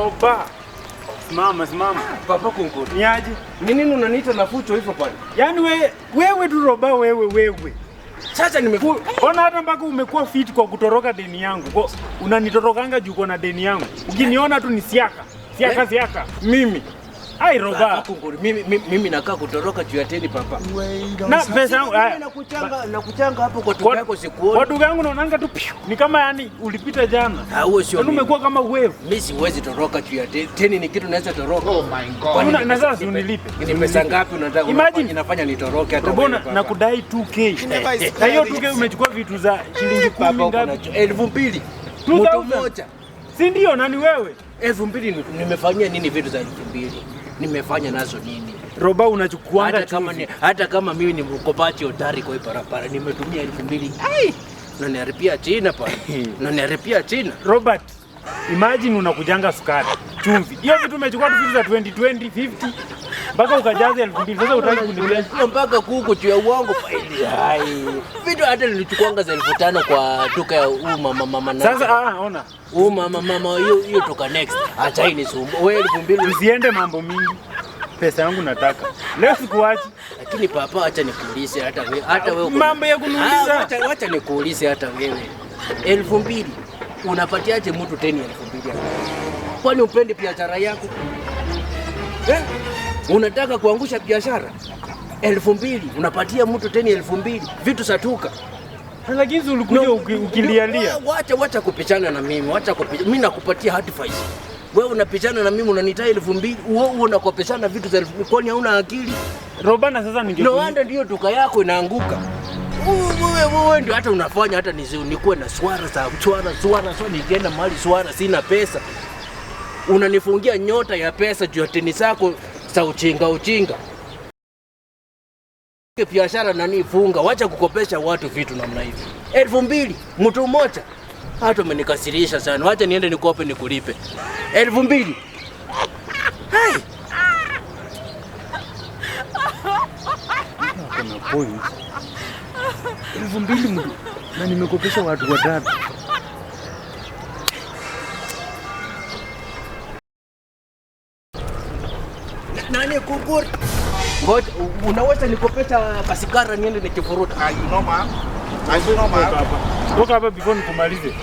Roba. Simama. Papa Kunguri. Niaje? Ni nini unaniita na fucho hivyo kwani? Yaani wewe tu Roba wewe. Sasa Ona hata mpaka umekuwa fit kwa kutoroka deni yangu. Kwa unanitorokanga juu na deni yangu. Ukiniona tu ni siaka. Mimi. Ai Roba. Kunguri. Mimi nakaa kutoroka juu ya teni papa. Na pesa yangu nakuchanga hapo kwa duka yako sikuoni. Kwa duka yangu naonanga tu ni kama yani ulipita jana. Huo sio. Yaani umekuwa kama wewe. Mimi siwezi toroka juu ya teni, ni kitu naweza toroka. Oh my God. Na sasa unilipe. Ni pesa ngapi unataka? Imagine inafanya nitoroke hata wewe. Mbona nakudai 2k. Na hiyo 2k umechukua vitu za shilingi 10 ngapi? 2000. Mtu mmoja. Si ndio nani wewe? 2000 nimefanyia nini vitu za 2000? Nimefanya nazo nini? Roba unachukuanga hata kama mimi ni mkopaji hodari kwa barabara nimetumia 2000. Ai! Na niharibia China. Robert, imagine unakujanga sukari, chumvi. Hiyo vitu umechukua tu vitu za 20 50 mpaka ukajaza 2000. Sasa utaki kuniletea mpaka kuku juu ya uongo faili. Hai. Vitu hata nilichukuanga za 1500 kwa duka ya mama na. Sasa ona. Mama hiyo toka next. Acha hii nisumbu. Wewe 2000 usiende mambo mingi. Pesa yangu nataka. Leo sikuachi. Lakini papa acha nikuulize hata wewe. Mambo ya kuniuliza. Acha nikuulize hata wewe. 2000 unapatiaje mtu 10,000? Kwani upende biashara yako? Unataka kuangusha biashara? 2000 unapatia mtu 10,000 vitu satuka. Lakini ulikuja ukilialia. Wacha kupichana na mimi. Mimi nakupatia advice. Wewe unapichana na mimi unanitaa 2000, wewe unakopeshana vitu za 2000, kwani hauna akili? Robana sasa ndio ndio duka yako inaanguka. Wewe ndio hata unafanya hata nikuwe na swara so nikienda mahali swara sina pesa. Unanifungia nyota ya pesa juu ya teni zako za uchinga. Biashara nani funga, wacha kukopesha watu vitu namna hivi. 2000 mtu mmoja. Hata umenikasirisha sana. Wacha niende nikope nikulipe. 2000. Hai. Kuna point. 2000 mtu. Na nimekopesha watu watatu. Nani Kunguri? Ngoja unaweza nikopesha kasikara niende nikifuruta. Noma. Toka hapa before nikumalize.